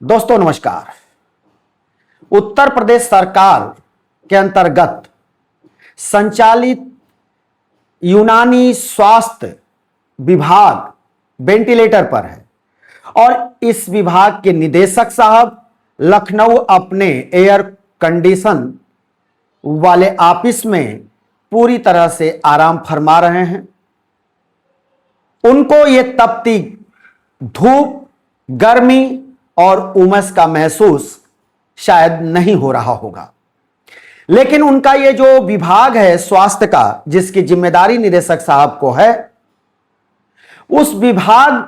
दोस्तों नमस्कार। उत्तर प्रदेश सरकार के अंतर्गत संचालित यूनानी स्वास्थ्य विभाग वेंटिलेटर पर है और इस विभाग के निदेशक साहब लखनऊ अपने एयर कंडीशन वाले ऑफिस में पूरी तरह से आराम फरमा रहे हैं। उनको ये तपती धूप, गर्मी और उमस का महसूस शायद नहीं हो रहा होगा, लेकिन उनका ये जो विभाग है स्वास्थ्य का, जिसकी जिम्मेदारी निदेशक साहब को है, उस विभाग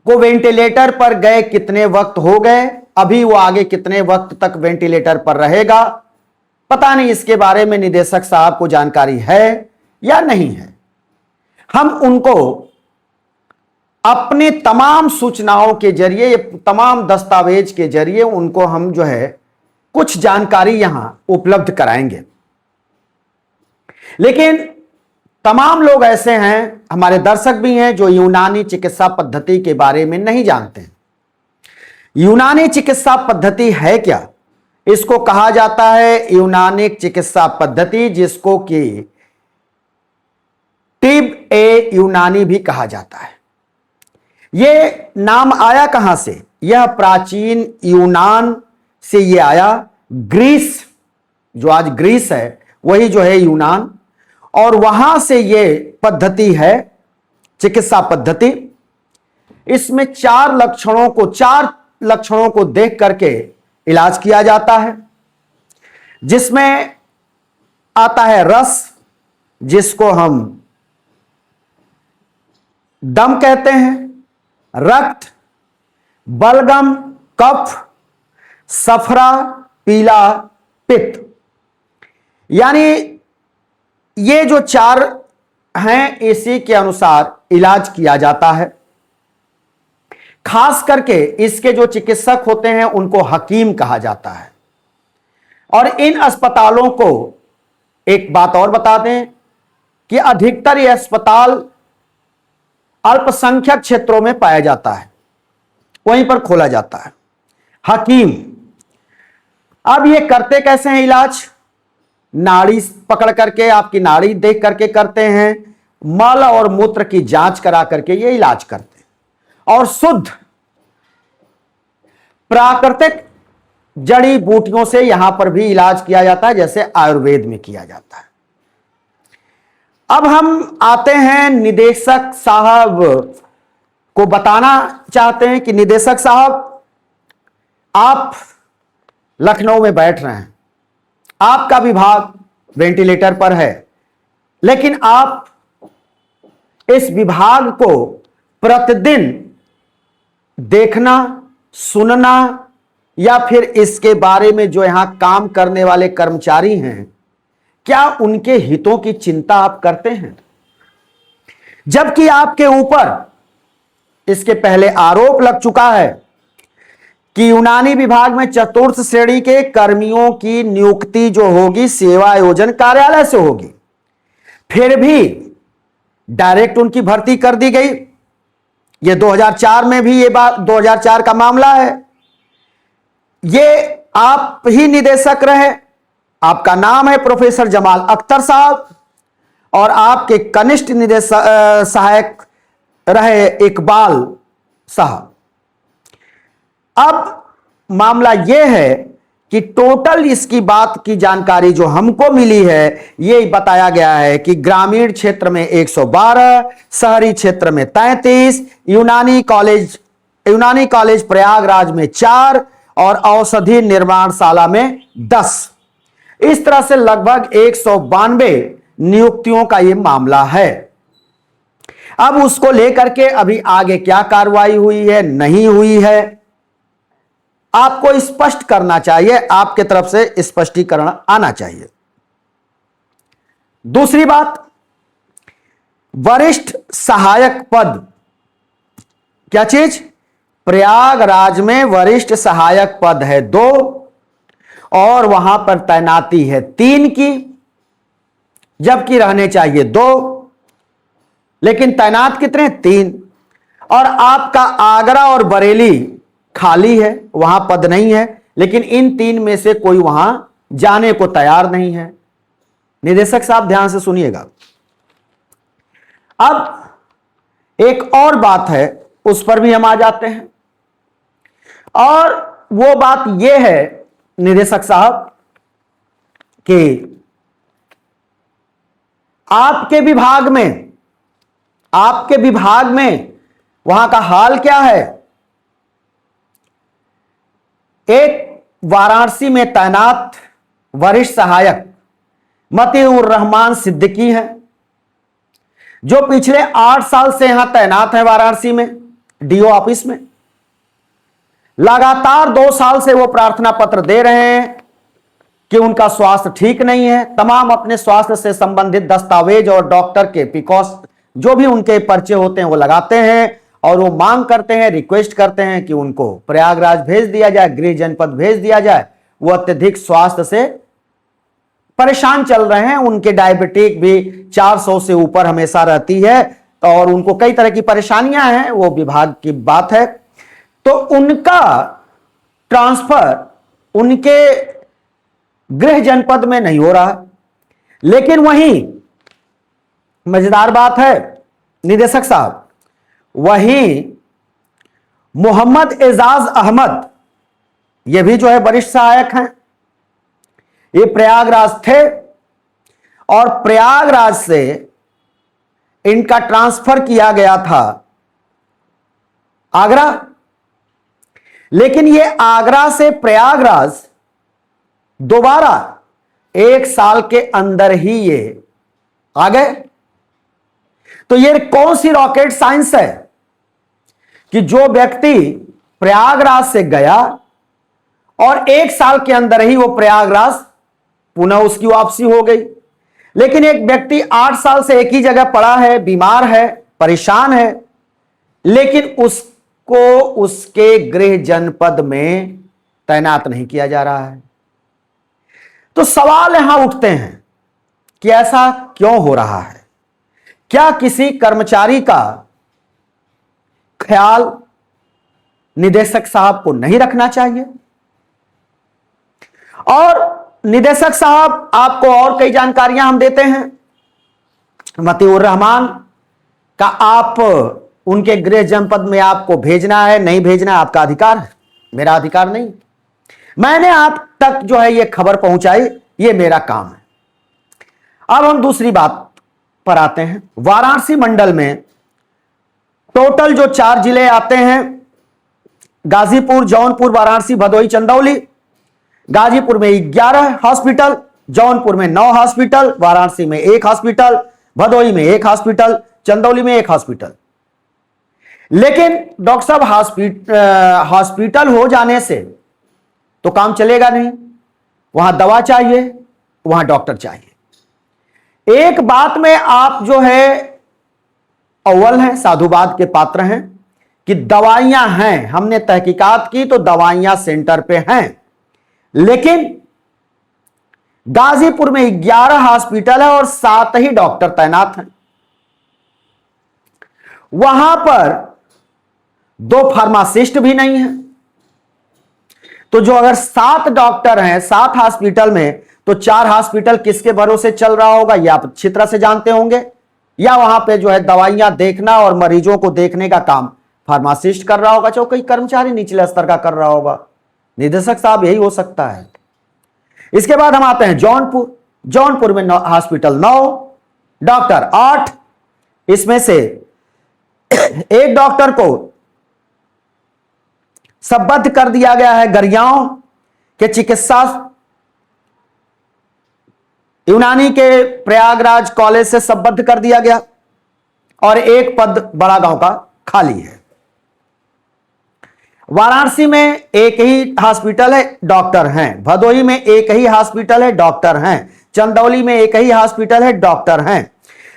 को वेंटिलेटर पर गए कितने वक्त हो गए, अभी वो आगे कितने वक्त तक वेंटिलेटर पर रहेगा पता नहीं। इसके बारे में निदेशक साहब को जानकारी है या नहीं है। हम उनको अपने तमाम सूचनाओं के जरिए, तमाम दस्तावेज के जरिए उनको हम जो है कुछ जानकारी यहां उपलब्ध कराएंगे। लेकिन तमाम लोग ऐसे हैं, हमारे दर्शक भी हैं, जो यूनानी चिकित्सा पद्धति के बारे में नहीं जानते हैं। यूनानी चिकित्सा पद्धति है क्या? इसको कहा जाता है यूनानिक चिकित्सा पद्धति, जिसको कि टिब ए यूनानी भी कहा जाता है। यह नाम आया कहां से? यह प्राचीन यूनान से यह आया। ग्रीस, जो आज ग्रीस है, वही जो है यूनान, और वहां से यह पद्धति है, चिकित्सा पद्धति। इसमें चार लक्षणों को देख करके इलाज किया जाता है, जिसमें आता है रस, जिसको हम दम कहते हैं, रक्त, बलगम, कफ, सफरा, पीला, पित्त। यानी ये जो चार हैं, इसी के अनुसार इलाज किया जाता है। खास करके इसके जो चिकित्सक होते हैं उनको हकीम कहा जाता है। और इन अस्पतालों को एक बात और बता दें कि अधिकतर ये अस्पताल अल्पसंख्यक क्षेत्रों में पाया जाता है, वहीं पर खोला जाता है। हकीम अब ये करते कैसे हैं इलाज? नाड़ी पकड़ करके, आपकी नाड़ी देख करके करते हैं, मल और मूत्र की जांच करा करके ये इलाज करते हैं। और शुद्ध प्राकृतिक जड़ी बूटियों से यहां पर भी इलाज किया जाता है, जैसे आयुर्वेद में किया जाता है। अब हम आते हैं निदेशक साहब को बताना चाहते हैं कि निदेशक साहब, आप लखनऊ में बैठ रहे हैं, आपका विभाग वेंटिलेटर पर है, लेकिन आप इस विभाग को प्रतिदिन देखना, सुनना, या फिर इसके बारे में जो यहां काम करने वाले कर्मचारी हैं, क्या उनके हितों की चिंता आप करते हैं? जबकि आपके ऊपर इसके पहले आरोप लग चुका है कि यूनानी विभाग में चतुर्थ श्रेणी के कर्मियों की नियुक्ति जो होगी सेवा आयोजन कार्यालय से होगी, फिर भी डायरेक्ट उनकी भर्ती कर दी गई। यह 2004 में भी ये बात, 2004 का मामला है। ये आप ही निदेशक रहे, आपका नाम है प्रोफेसर जमाल अख्तर साहब, और आपके कनिष्ठ निदेशक सहायक रहे इकबाल साहब। अब मामला यह है कि टोटल इसकी बात की जानकारी जो हमको मिली है, यह बताया गया है कि ग्रामीण क्षेत्र में 112, शहरी क्षेत्र में 33, यूनानी कॉलेज प्रयागराज में 4 और औषधि निर्माणशाला में 10। इस तरह से लगभग 192 नियुक्तियों का यह मामला है। अब उसको लेकर के अभी आगे क्या कार्रवाई हुई है, नहीं हुई है, आपको स्पष्ट करना चाहिए, आपके तरफ से स्पष्टीकरण आना चाहिए। दूसरी बात, वरिष्ठ सहायक पद, क्या चीज? प्रयागराज में वरिष्ठ सहायक पद है 2 और वहां पर तैनाती है 3 की, जबकि रहने चाहिए 2, लेकिन तैनात कितने? 3। और आपका आगरा और बरेली खाली है, वहां पद नहीं है, लेकिन इन 3 में से कोई वहां जाने को तैयार नहीं है। निदेशक साहब ध्यान से सुनिएगा। अब एक और बात है, उस पर भी हम आ जाते हैं, और वो बात यह है निदेशक साहब कि आपके विभाग में वहां का हाल क्या है। एक वाराणसी में तैनात वरिष्ठ सहायक मतीउर रहमान सिद्दीकी हैं, जो पिछले 8 साल से यहां तैनात हैं वाराणसी में डीओ ऑफिस में। लगातार 2 साल से वो प्रार्थना पत्र दे रहे हैं कि उनका स्वास्थ्य ठीक नहीं है। तमाम अपने स्वास्थ्य से संबंधित दस्तावेज और डॉक्टर के पिकॉस जो भी उनके पर्चे होते हैं वो लगाते हैं, और वो मांग करते हैं, रिक्वेस्ट करते हैं कि उनको प्रयागराज भेज दिया जाए, गृह जनपद भेज दिया जाए। वो अत्यधिक स्वास्थ्य से परेशान चल रहे हैं, उनके डायबिटिक भी 400 से ऊपर हमेशा रहती है, और उनको कई तरह की परेशानियां हैं, वो विभाग की बात है। तो उनका ट्रांसफर उनके गृह जनपद में नहीं हो रहा। लेकिन वहीं मजेदार बात है निदेशक साहब, वहीं मोहम्मद एजाज अहमद, ये भी जो है वरिष्ठ सहायक हैं, ये प्रयागराज थे, और प्रयागराज से इनका ट्रांसफर किया गया था आगरा। लेकिन ये आगरा से प्रयागराज दोबारा 1 साल के अंदर ही ये आ गए। तो ये कौन सी रॉकेट साइंस है कि जो व्यक्ति प्रयागराज से गया और 1 साल के अंदर ही वो प्रयागराज पुनः उसकी वापसी हो गई। लेकिन एक व्यक्ति 8 साल से एक ही जगह पड़ा है, बीमार है, परेशान है, लेकिन उसको उसके गृह जनपद में तैनात नहीं किया जा रहा है। तो सवाल यहां उठते हैं कि ऐसा क्यों हो रहा है। क्या किसी कर्मचारी का ख्याल निदेशक साहब को नहीं रखना चाहिए? और निदेशक साहब आपको और कई जानकारियां हम देते हैं। मतीउर रहमान का आप उनके गृह जनपद में आपको भेजना है, नहीं भेजना है, आपका अधिकार है, मेरा अधिकार नहीं। मैंने आप तक जो है ये खबर पहुंचाई, ये मेरा काम है। अब हम दूसरी बात पर आते हैं। वाराणसी मंडल में टोटल जो 4 जिले आते हैं, गाजीपुर, जौनपुर, वाराणसी, भदोही, चंदौली। गाजीपुर में 11 हॉस्पिटल, जौनपुर में 9 हॉस्पिटल, वाराणसी में 1 हॉस्पिटल, भदोही में 1 हॉस्पिटल, चंदौली में 1 हॉस्पिटल। लेकिन डॉक्टर साहब हॉस्पिटल हो जाने से तो काम चलेगा नहीं, वहां दवा चाहिए, वहां डॉक्टर चाहिए। एक बात में आप जो है अव्वल हैं, साधुवाद के पात्र हैं कि दवाइयां हैं, हमने तहकीकात की तो दवाइयां सेंटर पे हैं। लेकिन गाजीपुर में 11 हॉस्पिटल है और 7 ही डॉक्टर तैनात हैं। वहां पर 2 फार्मासिस्ट भी नहीं है। तो जो अगर 7 डॉक्टर हैं 7 हॉस्पिटल में, तो 4 हॉस्पिटल किसके भरोसे चल रहा होगा, यह आप अच्छी तरह से जानते होंगे। या वहां पे जो है दवाइयां देखना और मरीजों को देखने का काम फार्मासिस्ट कर रहा होगा, चाहे कोई कर्मचारी निचले स्तर का कर रहा होगा। निदेशक साहब यही हो सकता है। इसके बाद हम आते हैं जौनपुर। जौनपुर में हॉस्पिटल 9, डॉक्टर 8। इसमें से एक डॉक्टर को संबद्ध कर दिया गया है गरियाओं के चिकित्सा यूनानी के प्रयागराज कॉलेज से संबद्ध कर दिया गया, और एक पद बड़ा गांव का खाली है। वाराणसी में एक ही हॉस्पिटल है, डॉक्टर हैं। भदोही में एक ही हॉस्पिटल है, डॉक्टर हैं। चंदौली में एक ही हॉस्पिटल है, डॉक्टर हैं।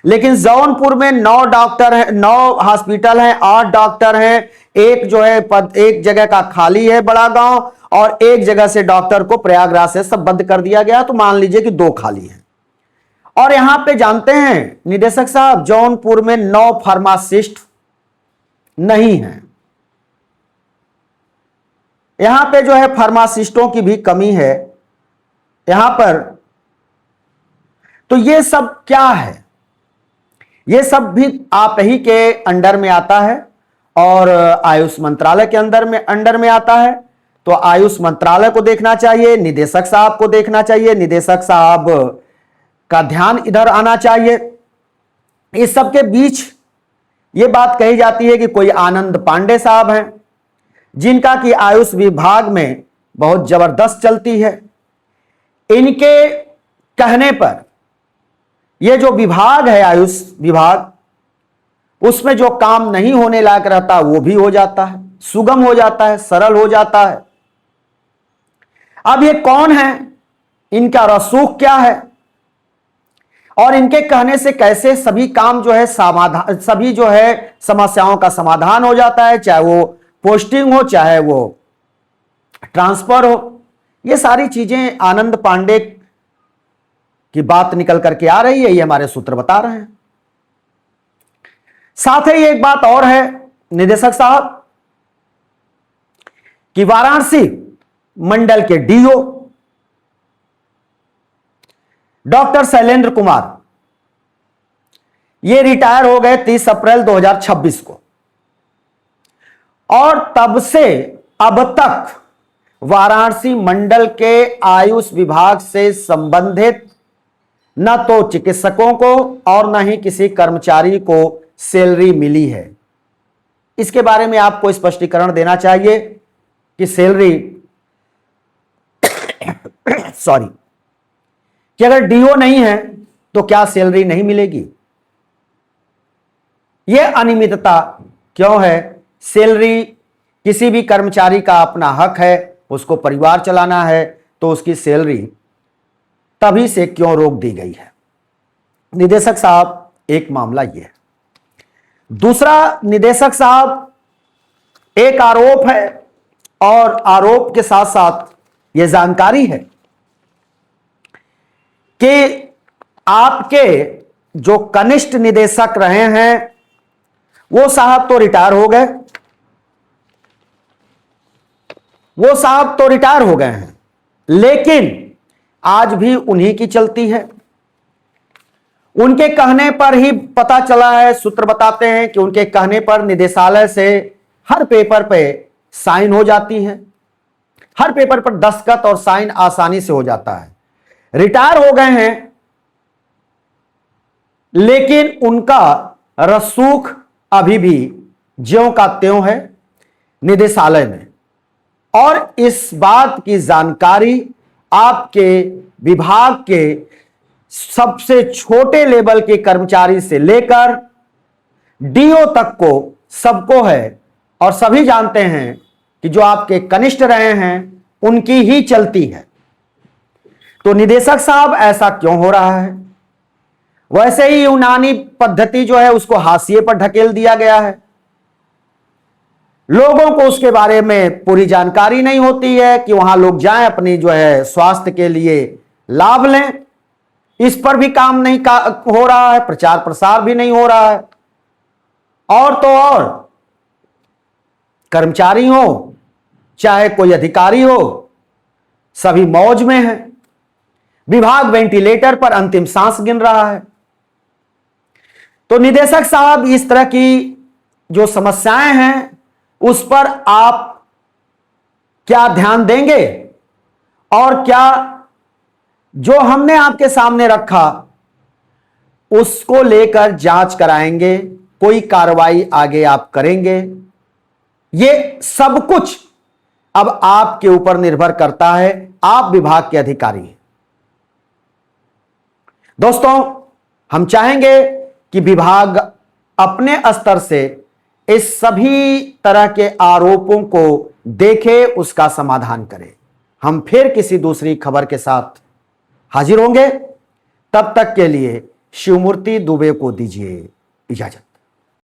लेकिन जौनपुर में 9 डॉक्टर हैं, 9 हॉस्पिटल हैं, 8 डॉक्टर हैं। एक जो है पद एक जगह का खाली है बड़ा गांव, और एक जगह से डॉक्टर को प्रयागराज से संबद्ध कर दिया गया। तो मान लीजिए कि 2 खाली हैं। और यहां पे जानते हैं निदेशक साहब, जौनपुर में 9 फार्मासिस्ट नहीं हैं। यहां पे जो है फार्मासिस्टों की भी कमी है यहां पर। तो ये सब क्या है, ये सब भी आप ही के अंडर में आता है और आयुष मंत्रालय के अंडर में आता है। तो आयुष मंत्रालय को देखना चाहिए, निदेशक साहब को देखना चाहिए, निदेशक साहब का ध्यान इधर आना चाहिए। इस सब के बीच ये बात कही जाती है कि कोई आनंद पांडे साहब हैं जिनका कि आयुष विभाग में बहुत जबरदस्त चलती है। इनके कहने पर ये जो विभाग है आयुष विभाग, उसमें जो काम नहीं होने लायक रहता वो भी हो जाता है, सुगम हो जाता है, सरल हो जाता है। अब ये कौन है, इनका रसूख क्या है और इनके कहने से कैसे सभी काम जो है समाधान, सभी जो है समस्याओं का समाधान हो जाता है, चाहे वो पोस्टिंग हो चाहे वो ट्रांसफर हो। ये सारी चीजें आनंद पांडे की बात निकल करके आ रही है, ये हमारे सूत्र बता रहे हैं। साथ ही एक बात और है निदेशक साहब कि वाराणसी मंडल के डीओ डॉक्टर शैलेंद्र कुमार ये रिटायर हो गए 30 अप्रैल 2026 को, और तब से अब तक वाराणसी मंडल के आयुष विभाग से संबंधित न तो चिकित्सकों को और न ही किसी कर्मचारी को सैलरी मिली है। इसके बारे में आपको स्पष्टीकरण देना चाहिए कि सैलरी सॉरी कि अगर डीओ नहीं है तो क्या सैलरी नहीं मिलेगी? यह अनियमितता क्यों है? सैलरी किसी भी कर्मचारी का अपना हक है, उसको परिवार चलाना है, तो उसकी सैलरी तभी से क्यों रोक दी गई है? निदेशक साहब एक मामला यह है। दूसरा निदेशक साहब एक आरोप है और आरोप के साथ साथ यह जानकारी है कि आपके जो कनिष्ठ निदेशक रहे हैं वो साहब तो रिटायर हो गए, वो साहब तो रिटायर हो गए हैं, लेकिन आज भी उन्हीं की चलती है। उनके कहने पर ही पता चला है, सूत्र बताते हैं कि उनके कहने पर निदेशालय से हर पेपर पे साइन हो जाती है, हर पेपर पर दस्तखत और साइन आसानी से हो जाता है। रिटायर हो गए हैं लेकिन उनका रसूख अभी भी ज्यों का त्यों है निदेशालय में, और इस बात की जानकारी आपके विभाग के सबसे छोटे लेवल के कर्मचारी से लेकर डीओ तक को सबको है, और सभी जानते हैं कि जो आपके कनिष्ठ रहे हैं उनकी ही चलती है। तो निदेशक साहब ऐसा क्यों हो रहा है? वैसे ही यूनानी पद्धति जो है उसको हाशिए पर ढकेल दिया गया है, लोगों को उसके बारे में पूरी जानकारी नहीं होती है कि वहां लोग जाएं अपनी जो है स्वास्थ्य के लिए लाभ लें। इस पर भी काम नहीं हो रहा है, प्रचार प्रसार भी नहीं हो रहा है, और तो और कर्मचारी हो चाहे कोई अधिकारी हो सभी मौज में है। विभाग वेंटिलेटर पर अंतिम सांस गिन रहा है। तो निदेशक साहब इस तरह की जो समस्याएं हैं उस पर आप क्या ध्यान देंगे, और क्या जो हमने आपके सामने रखा उसको लेकर जांच कराएंगे, कोई कार्रवाई आगे आप करेंगे? ये सब कुछ अब आपके ऊपर निर्भर करता है, आप विभाग के अधिकारी हैं। दोस्तों, हम चाहेंगे कि विभाग अपने स्तर से इस सभी तरह के आरोपों को देखे, उसका समाधान करे। हम फिर किसी दूसरी खबर के साथ हाजिर होंगे, तब तक के लिए शिवमूर्ति दुबे को दीजिए इजाजत।